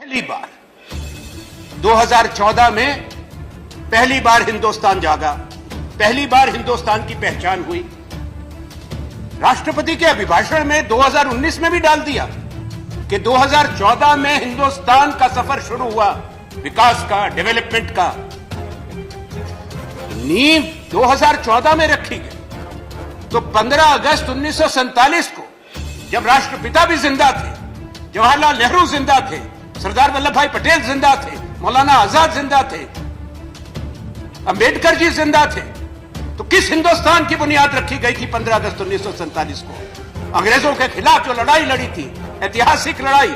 पहली बार 2014 में पहली बार हिंदुस्तान जागा, पहली बार हिंदुस्तान की पहचान हुई। राष्ट्रपति के अभिभाषण में 2019 में भी डाल दिया कि 2014 में हिंदुस्तान का सफर शुरू हुआ, विकास का, डेवलपमेंट का। नींव 2014 में रखी गई तो 15 अगस्त 1947 को जब राष्ट्रपिता भी जिंदा थे, जवाहरलाल नेहरू जिंदा थे, सरदार वल्लभ भाई पटेल जिंदा थे, मौलाना आजाद जिंदा थे, अंबेडकर जी जिंदा थे, तो किस हिंदुस्तान की बुनियाद रखी गई थी 15 अगस्त 1947 को? अंग्रेजों के खिलाफ जो लड़ाई लड़ी थी, ऐतिहासिक लड़ाई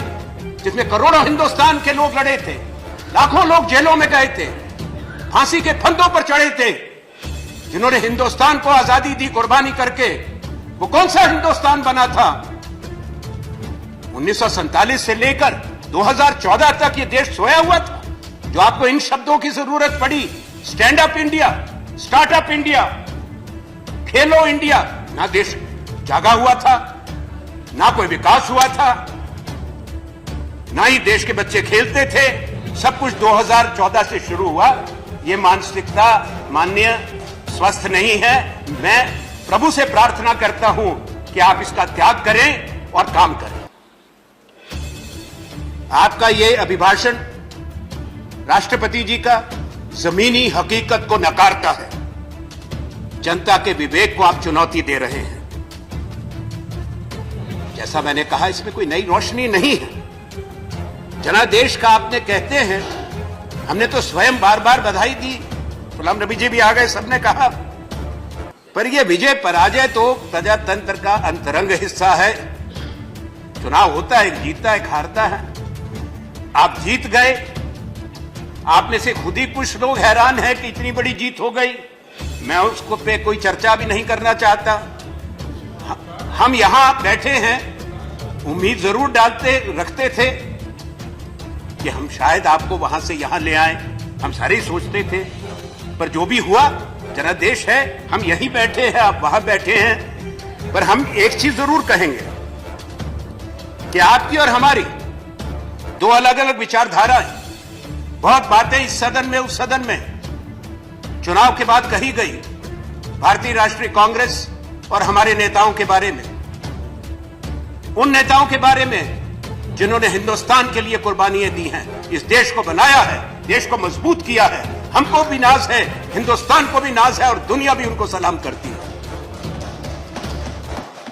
जिसमें करोड़ों हिंदुस्तान के लोग लड़े थे, लाखों लोग जेलों में गए थे, फांसी के फंदों पर चढ़े थे, जिन्होंने हिंदुस्तान को आजादी दी कुर्बानी करके। वो कौन सा हिंदुस्तान बना था? 1947 से लेकर 2014 तक ये देश सोया हुआ था। जो आपको इन शब्दों की जरूरत पड़ी, stand up India, startup India, खेलो इंडिया, ना देश जागा हुआ था, ना कोई विकास हुआ था, ना ही देश के बच्चे खेलते थे। सब कुछ 2014 से शुरू हुआ। ये मानसिकता माननीय स्वस्थ नहीं है। मैं प्रभु से प्रार्थना करता हूं कि आप इसका त्याग करें और काम करें। आपका ये अभिभाषण राष्ट्रपति जी का जमीनी हकीकत को नकारता है। जनता के विवेक को आप चुनौती दे रहे हैं। जैसा मैंने कहा, इसमें कोई नई रोशनी नहीं है। जनादेश का आपने कहते हैं, हमने तो स्वयं बार बार बधाई दी, गुलाम नबी जी भी आ गए, सबने कहा, पर यह विजय पराजय तो प्रजातंत्र का अंतरंग हिस्सा है। चुनाव होता है, एक जीतता है, एक हारता है। आप जीत गए। आप में से खुद ही कुछ लोग हैरान हैं कि इतनी बड़ी जीत हो गई। मैं उसको पे कोई चर्चा भी नहीं करना चाहता। हम यहां बैठे हैं, उम्मीद जरूर रखते थे कि हम शायद आपको वहां से यहां ले आए। हम सारे ही सोचते थे, पर जो भी हुआ, जनादेश है, हम यहीं बैठे हैं, आप वहां बैठे हैं। पर हम एक चीज जरूर कहेंगे कि आपकी और हमारी दो अलग अलग विचारधारा है। बहुत बातें इस सदन में, उस सदन में चुनाव के बाद कही गई, भारतीय राष्ट्रीय कांग्रेस और हमारे नेताओं के बारे में, उन नेताओं के बारे में जिन्होंने हिंदुस्तान के लिए कुर्बानियां दी हैं, इस देश को बनाया है, देश को मजबूत किया है। हमको भी नाज है, हिंदुस्तान को भी नाज है और दुनिया भी उनको सलाम करती है।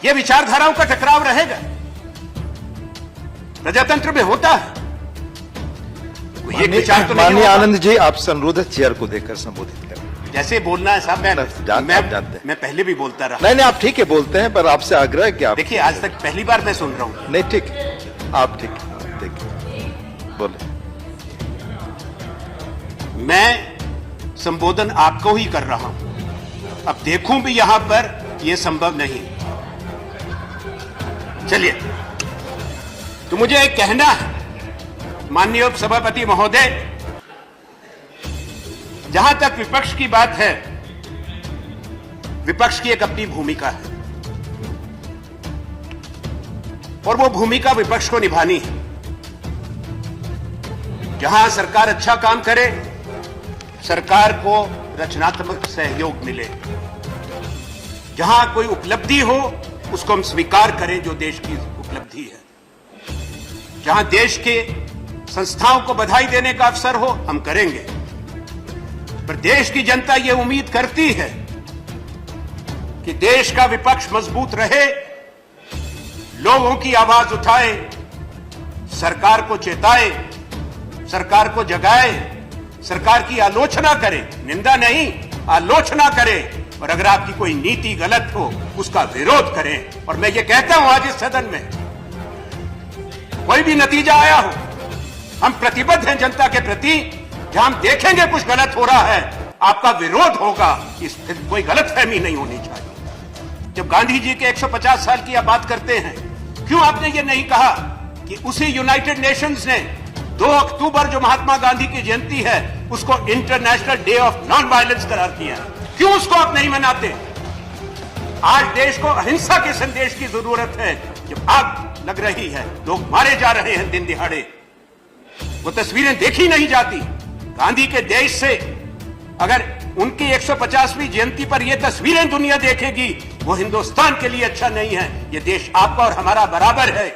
यह विचारधाराओं का टकराव रहेगा, प्रजातंत्र में होता है। माननीय आनंद जी, आप संरोधित चेयर को देकर संबोधित करें। जैसे बोलना है साहब, मैं पहले भी बोलता रहा। नहीं, आप ठीक है बोलते हैं, पर आपसे आग्रह है कि आप देखिए, आज तक पहली बार मैं सुन रहा हूं। नहीं, ठीक है, आप ठीक है, देखिए, बोले। मैं संबोधन आपको ही कर रहा हूं। अब देखूं भी यहां पर, यह संभव नहीं। चलिए, तो मुझे एक कहना है, माननीय उपसभापति महोदय, जहां तक विपक्ष की बात है, विपक्ष की एक अपनी भूमिका है और वो भूमिका विपक्ष को निभानी है। जहां सरकार अच्छा काम करे, सरकार को रचनात्मक सहयोग मिले। जहां कोई उपलब्धि हो, उसको हम स्वीकार करें जो देश की उपलब्धि है। जहां देश के संस्थाओं को बधाई देने का अवसर हो, हम करेंगे। पर देश की जनता यह उम्मीद करती है कि देश का विपक्ष मजबूत रहे, लोगों की आवाज उठाए, सरकार को चेताए, सरकार को जगाए, सरकार की आलोचना करे, निंदा नहीं, आलोचना करे, और अगर आपकी कोई नीति गलत हो, उसका विरोध करें। और मैं ये कहता हूं, आज इस सदन में कोई भी नतीजा आया हो, हम प्रतिबद्ध हैं जनता के प्रति। जहां हम देखेंगे कुछ गलत हो रहा है, आपका विरोध होगा। इस कोई गलतफहमी नहीं होनी चाहिए। जब गांधी जी के 150 साल की आप बात करते हैं, क्यों आपने ये नहीं कहा कि उसी यूनाइटेड नेशंस ने 2 अक्टूबर जो महात्मा गांधी की जयंती है, उसको international day of non violence करार किया? क्यों उसको आप नहीं मनाते? आज देश को अहिंसा के संदेश की जरूरत है। जब आग लग रही है, लोग मारे जा रहे हैं दिन दिहाड़े, वो तस्वीरें देखी नहीं जाती। गांधी के देश से अगर उनकी 150वीं जयंती पर ये तस्वीरें दुनिया देखेगी, वो हिंदुस्तान के लिए अच्छा नहीं है। ये देश आपका और हमारा बराबर है।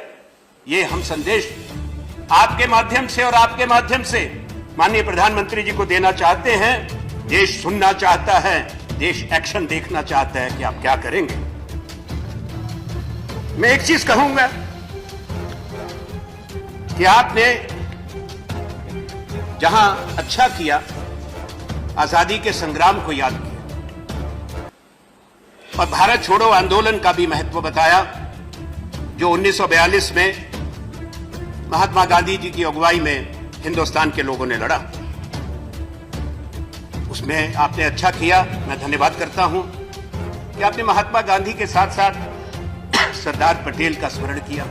ये हम संदेश आपके माध्यम से और आपके माध्यम से माननीय प्रधानमंत्री जी को देना चाहते हैं। देश सुनना चाहता है, देश एक्शन देखना चाहता है कि आप क्या करेंगे। मैं एक चीज कहूंगा कि आपने जहां अच्छा किया, आजादी के संग्राम को याद किया और भारत छोड़ो आंदोलन का भी महत्व बताया, जो 1942 में महात्मा गांधी जी की अगुवाई में हिंदुस्तान के लोगों ने लड़ा। उसमें आपने अच्छा किया। मैं धन्यवाद करता हूं कि आपने महात्मा गांधी के साथ साथ सरदार पटेल का स्मरण किया।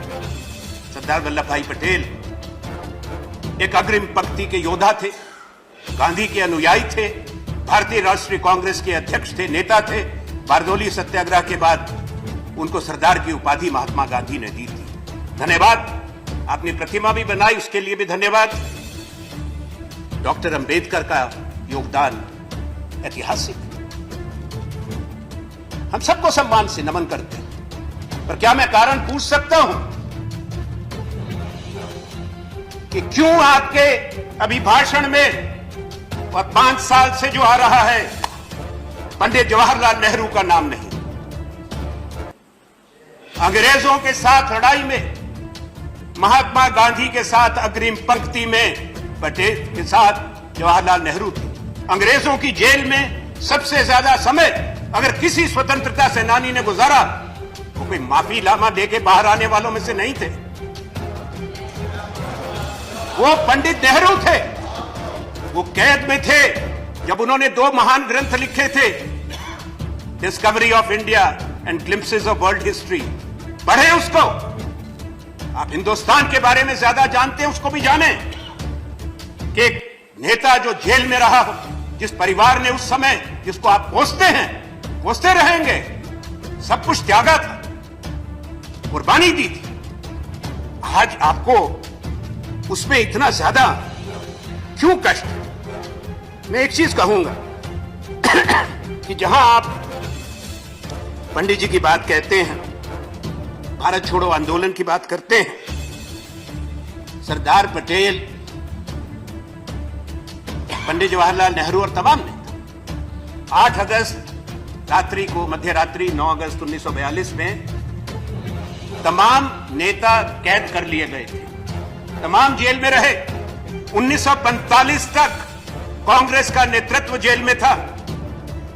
सरदार वल्लभ भाई पटेल एक अग्रिम पंक्ति के योद्धा थे, गांधी के अनुयायी थे, भारतीय राष्ट्रीय कांग्रेस के अध्यक्ष थे, नेता थे। बारदोली सत्याग्रह के बाद उनको सरदार की उपाधि महात्मा गांधी ने दी थी। धन्यवाद। आपने प्रतिमा भी बनाई, उसके लिए भी धन्यवाद। डॉक्टर अंबेडकर का योगदान ऐतिहासिक। हम सबको सम्मान से नमन करते हैं, पर क्या मैं कारण पूछ सकता हूं कि क्यों आपके अभिभाषण में और 5 साल से जो आ रहा है, पंडित जवाहरलाल नेहरू का नाम नहीं? अंग्रेजों के साथ लड़ाई में महात्मा गांधी के साथ अग्रिम पंक्ति में पटेल के साथ जवाहरलाल नेहरू थे। अंग्रेजों की जेल में सबसे ज्यादा समय अगर किसी स्वतंत्रता सेनानी ने गुजारा, वो कोई माफी लामा देके बाहर आने वालों में से नहीं थे, वो पंडित नेहरू थे। वो कैद में थे जब उन्होंने 2 महान ग्रंथ लिखे थे, discovery of India and glimpses of world history. पढ़े उसको। आप हिंदुस्तान के बारे में ज्यादा जानते हैं, उसको भी जाने कि एक नेता जो जेल में रहा हो, जिस परिवार ने उस समय, जिसको आप कोसते हैं, कोसते रहेंगे, सब कुछ त्यागा था, कुर्बानी दी थी, आज आपको उसमें इतना ज्यादा क्यों कष्ट? मैं एक चीज कहूंगा कि जहां आप पंडित जी की बात कहते हैं, भारत छोड़ो आंदोलन की बात करते हैं, सरदार पटेल, पंडित जवाहरलाल नेहरू और तमाम नेता 8 अगस्त रात्रि को, मध्य रात्रि 9 अगस्त 1942 में तमाम नेता कैद कर लिए गए थे, तमाम जेल में रहे। 1945 तक कांग्रेस का नेतृत्व जेल में था।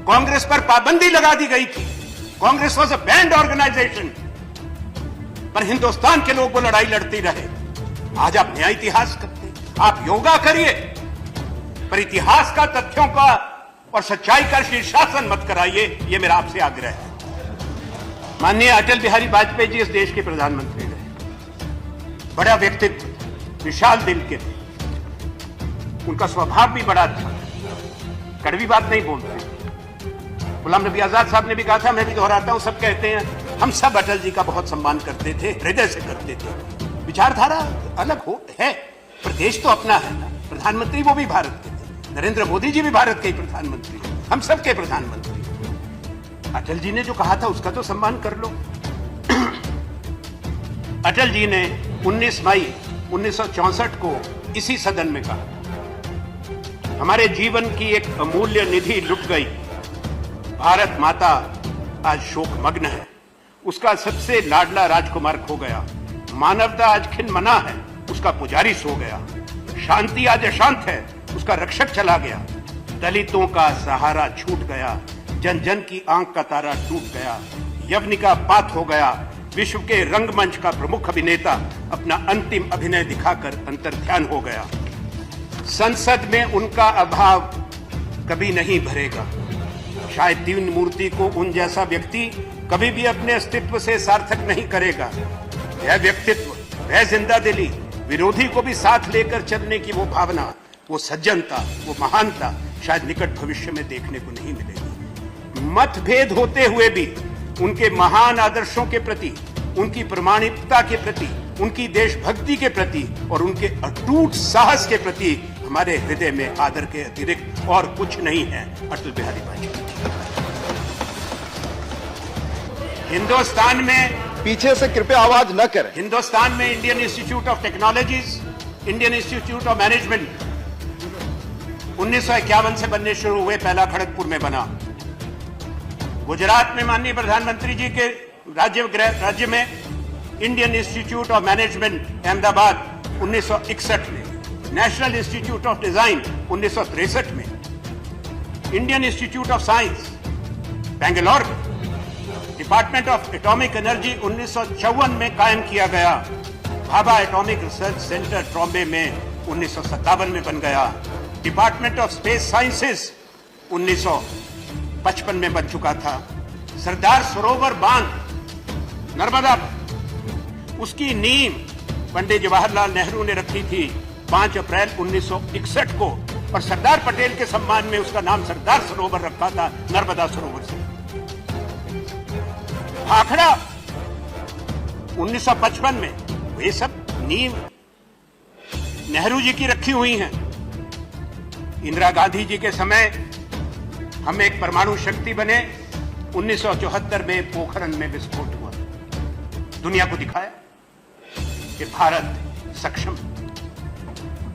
कांग्रेस पर पाबंदी लगा दी गई थी। Congress was a banned organisation, पर हिंदुस्तान के लोग वो लड़ाई लड़ते रहे। आज आप नया इतिहास करते हैं। आप योगा करिए, पर इतिहास का, तथ्यों का और सच्चाई का शीर्षासन मत कराइए। ये मेरा आपसे आग्रह है। माननीय अटल बिहारी वाजपेयी जी इस देश के प्रधानमंत्री रहे। बड़ा व्यक्तित्व, विशाल दिल के थे। उनका स्वभाव भी बड़ा अच्छा, कड़वी बात नहीं बोलते। गुलाम नबी आजाद साहब ने भी कहा था, मैं भी दोहराता हूं, सब कहते हैं, हम सब अटल जी का बहुत सम्मान करते थे, हृदय से करते थे। विचारधारा अलग हो है, पर देश तो अपना है ना। प्रधानमंत्री वो भी भारत के थे, नरेंद्र मोदी जी भी भारत के ही प्रधानमंत्री, हम सबके प्रधानमंत्री। अटल जी ने जो कहा था उसका तो सम्मान कर लो। अटल जी ने 19 मई 1964 को इसी सदन में कहा, हमारे जीवन की एक अमूल्य निधि लुट गई। भारत माता आज शोकमग्न है, उसका सबसे लाडला राजकुमार खो गया। मानवता आज खिन मना है, उसका पुजारी सो गया। शांति आज अशांत है, उसका रक्षक चला गया। दलितों का सहारा छूट गया, जन जन की आंख का तारा टूट गया। यवनिका पात हो गया, विश्व के रंगमंच का प्रमुख अभिनेता अपना अंतिम अभिनय दिखाकर अंतर्ध्यान हो गया। संसद में उनका अभाव कभी नहीं भरेगा। शायद तीन मूर्ति को उन जैसा व्यक्ति कभी भी अपने अस्तित्व से सार्थक नहीं करेगा। यह व्यक्तित्व, वह जिंदा दिली, विरोधी को भी साथ लेकर चलने की वो भावना, वो सज्जनता, वो महानता शायद निकट भविष्य में देखने को नहीं मिलेगी। मतभेद होते हुए भी उनके महान आदर्शों के प्रति, उनकी प्रामाणिकता के प्रति उनकी देशभक्ति के प्रति और उनके अटूट साहस के प्रति हमारे हृदय में आदर के अतिरिक्त और कुछ नहीं है। अटल बिहारी वाजपेयी। हिंदुस्तान में, पीछे से कृपया आवाज न करें। हिंदुस्तान में Indian institute of technologies, Indian institute of management 1951 से बनने शुरू हुए, पहला खड़गपुर में बना। गुजरात में माननीय प्रधानमंत्री जी के राज्य में Indian institute of management Ahmedabad 1961 में, नेशनल इंस्टीट्यूट ऑफ डिजाइन 1963 में, Indian institute of science Bangalore में, डिपार्टमेंट ऑफ एटॉमिक एनर्जी 1954 में कायम किया गया, Bhabha atomic research centre Trombay में 1957 में बन गया, डिपार्टमेंट ऑफ स्पेस साइंसेज 1955 में बन चुका था। सरदार सरोवर बांध नर्मदा, उसकी नींव पंडित जवाहरलाल नेहरू ने रखी थी 5 अप्रैल 1961 को, और सरदार पटेल के सम्मान में उसका नाम सरदार सरोवर रखा था, नर्मदा सरोवर से। भाखड़ा 1955 में, ये सब नींव नेहरू जी की रखी हुई हैं। इंदिरा गांधी जी के समय हम एक परमाणु शक्ति बने, 1974 में पोखरण में विस्फोट हुआ, दुनिया को दिखाया कि भारत सक्षम।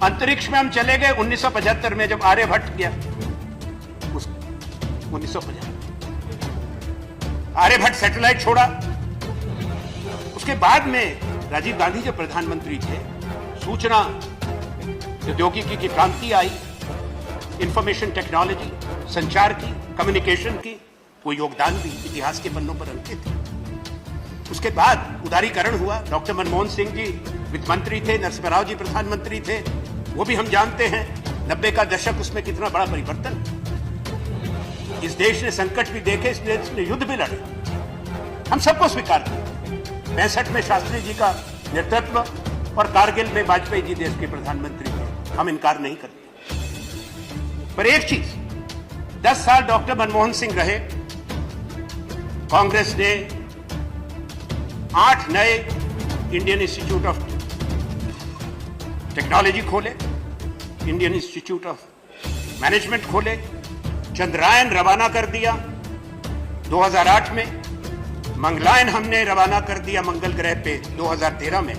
अंतरिक्ष में हम चले गए 1975 में, जब आर्यभट्ट गया, 1975 आर्यभट्ट सैटेलाइट छोड़ा। उसके बाद में राजीव गांधी जब प्रधानमंत्री थे, सूचना प्रौद्योगिकी की क्रांति आई, इंफॉर्मेशन टेक्नोलॉजी, संचार की, कम्युनिकेशन की, वो योगदान भी इतिहास के पन्नों पर अंकित है। उसके बाद उदारीकरण हुआ, डॉक्टर मनमोहन सिंह जी वित्त मंत्री थे, नरसिम्हा राव जी प्रधानमंत्री थे, वो भी हम जानते हैं। 90 का दशक, उसमें कितना बड़ा परिवर्तन। इस देश ने संकट भी देखे, इस देश ने युद्ध भी लड़े, हम सबको स्वीकार किया। 65 में शास्त्री जी का नेतृत्व और कारगिल में वाजपेयी जी देश के प्रधानमंत्री थे, हम इनकार नहीं करते। पर एक चीज, 10 साल डॉक्टर मनमोहन सिंह रहे, कांग्रेस ने 8 नए इंडियन इंस्टीट्यूट ऑफ टेक्नोलॉजी खोले, इंडियन इंस्टीट्यूट ऑफ मैनेजमेंट खोले, चंद्रयान रवाना कर दिया 2008 में, मंगलायन हमने रवाना कर दिया मंगल ग्रह पे 2013 में।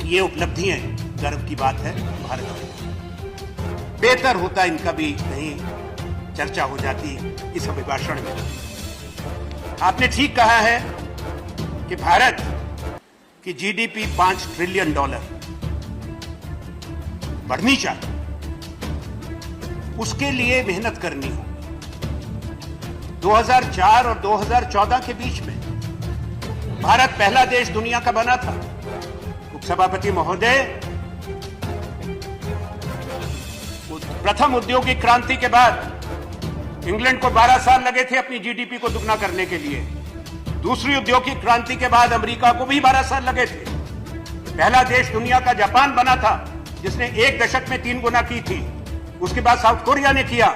ये उपलब्धियां गर्व की बात है भारत में। बेहतर होता इनका भी नहीं चर्चा हो जाती इस अभिभाषण में। आपने ठीक कहा है कि भारत की जीडीपी $5 ट्रिलियन बढ़नी चाहिए, उसके लिए मेहनत करनी हो। 2004 और 2014 के बीच में भारत पहला देश दुनिया का बना था। उपसभापति महोदय, प्रथम औद्योगिक क्रांति के बाद इंग्लैंड को 12 साल लगे थे अपनी जीडीपी को दुगना करने के लिए। दूसरी औद्योगिक क्रांति के बाद अमेरिका को भी 12 साल लगे थे। पहला देश दुनिया का जापान बना था, जिसने 1 दशक में 3 गुना की थी। उसके बाद साउथ कोरिया ने किया।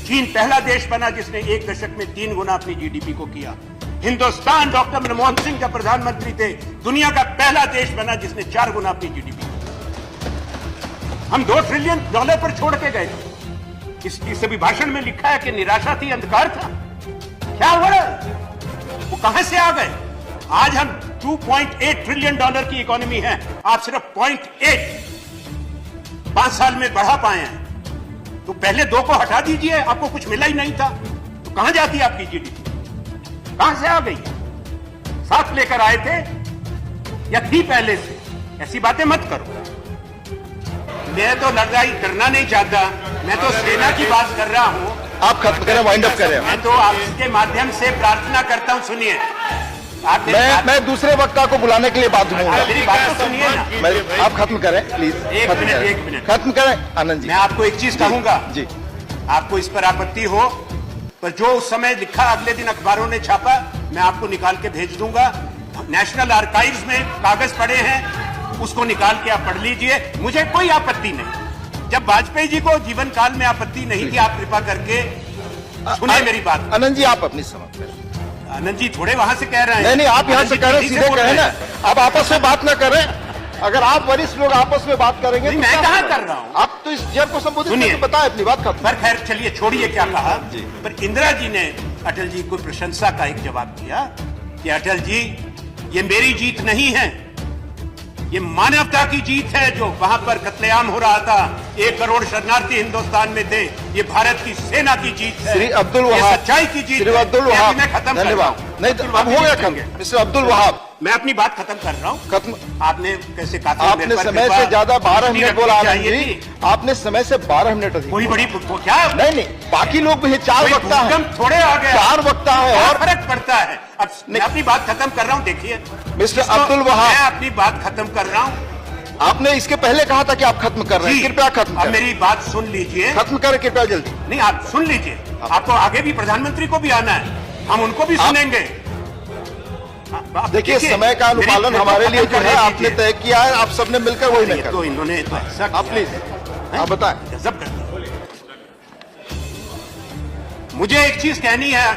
चीन पहला देश बना जिसने 1 दशक में 3 गुना अपनी जीडीपी को किया। हिंदुस्तान डॉक्टर मनमोहन सिंह जब प्रधानमंत्री थे, दुनिया का पहला देश बना जिसने 4 गुना अपनी जीडीपी की। हम $2 ट्रिलियन पर छोड़ के गए। इस अभिभाषण में लिखा है कि निराशा थी, अंधकार था। क्या हुआ? वो कहां से आ गए? आज हम $2.8 ट्रिलियन की इकोनॉमी है, आप सिर्फ 0.8 5 साल में बढ़ा पाए हैं। तो पहले 2 को हटा दीजिए, आपको कुछ मिला ही नहीं था, तो कहां जाती आपकी जीडीपी? कहां से आ गई? साथ लेकर आए थे या थी पहले से? ऐसी बातें मत करो। मैं तो लड़ाई करना नहीं चाहता, मैं तो सेना की बात कर रहा हूं। आप खत्म करें, वाइंड अप करें। मैं तो आपके माध्यम से प्रार्थना करता हूं, सुनिए। मैं दूसरे वक्ता को बुलाने के लिए बात दूंगा। मेरी बात तो सुनिए ना। आप खत्म करें प्लीज। एक मिनट खत्म करें आनंद जी। मैं आपको एक चीज कहूंगा जी, आपको इस पर आपत्ति हो, पर जो उस समय लिखा अगले दिन अखबारों ने छापा, मैं आपको निकाल के भेज दूंगा। नेशनल आर्काइव्स में कागज पड़े हैं, उसको निकाल के आप पढ़ लीजिए, मुझे कोई आपत्ति नहीं। जब वाजपेयी जी को जीवन काल में आपत्ति नहीं थी, आप कृपा करके सुनिए मेरी बात। आनंद जी, आप अपनी समाप्त करें। आनंद जी थोड़े वहां से कह रहे हैं। नहीं नहीं, आप यहाँ से कह रहे हैं, सीधे कहें ना। आप आपस में बात ना करें। अगर आप वरिष्ठ लोग आपस में बात करेंगे नहीं, तो मैं क्या कहाँ होगा? कर रहा हूँ? आप तो इस चेयर को संबोधित सुनिए। करके बताएं अपनी बात खत्म। पर खैर चलिए, छोड़िए क्या कहा। जी। पर इंदिरा जी ने अटल जी को प्रशंसा का एक जवाब दिया कि अटल जी, ये मेरी जीत नहीं है, ये मानवता की जीत है। जो वहां पर कत्लेआम हो रहा था, 1 करोड़ शरणार्थी हिंदुस्तान में थे, ये भारत की सेना की जीत है। श्री अब्दुल ये वहाब, सच्चाई की जीत श्री है। अब्दुल ये वहाब, अभी मैं खत्म कर रहा धन्यवाद। हूं। नहीं, अब्दुल अब वहाब हो गया जी खत्म। करेंगे। मिस्टर अब्दुल वहाब, मैं अपनी बात खत्म कर रहा हूं। खत्म। आपने कैसे काफी आपने मेरे पर समय कृपा से ज्यादा 12 मिनट रखनी बोला आनंद चाहिए जी। थी। आपने समय से 12 मिनट अधिक कोई बोला। बड़ी क्या नहीं नहीं, बाकी लोग भी हैं, 4 कोई वक्ता है, भूकंप थोड़े आ गया। 4 वक्ता है। क्या और फर्क पड़ता है? अब मैं अपनी बात खत्म कर रहा हूं, देखिए मिस्टर इसको अब्दुल वहाब, मैं अपनी बात खत्म कर रहा हूं। आपने इसके पहले कहा था कि आप खत्म कर रहे हैं, जी, कृपया खत्म अब करें। मेरी बात सुन लीजिए। खत्म करें कृपया जल्दी। नहीं, आप सुन लीजिए। आपको आगे भी प्रधानमंत्री को भी आना है, हम उनको भी सुनेंगे। आप देखिए, समय का अनुपालन मेरी- हमारे लिए जो खत्म है कर आपने दीजिए। तय किया है, आप सबने मिलकर वही नहीं तो कर। इन्होंने तो ऐसा आप किया। प्लीज आप बताएं। गजब कर दिया। मुझे एक चीज कहनी है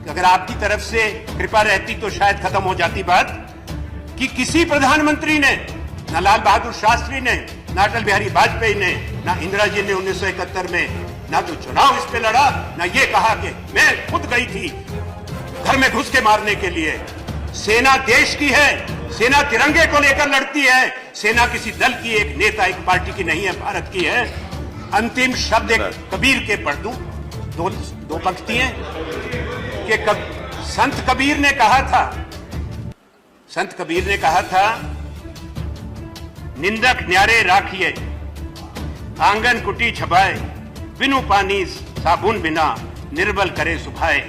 कि अगर आपकी तरफ से कृपा रहती तो शायद खत्म हो जाती बात, कि किसी प्रधानमंत्री ने, ना लाल बहादुर शास्त्री ने, ना अटल बिहारी वाजपेयी ने, ना इंदिरा जी ने 1971 में ना तो चुनाव इस पे लड़ा, ना ये कहा कि मैं खुद गई थी घर में घुस के मारने के लिए। सेना देश की है, सेना तिरंगे को लेकर लड़ती है, सेना किसी दल की, एक नेता, एक पार्टी की नहीं है, भारत की है। अंतिम शब्द एक कबीर के पढ़ दूं, दो पंक्तियां कि संत कबीर ने कहा था, संत कबीर ने कहा था, निंदक न्यारे राखिए, आंगन कुटी छबाए, बिनु पानी साबुन बिना निर्बल करे सुभाए।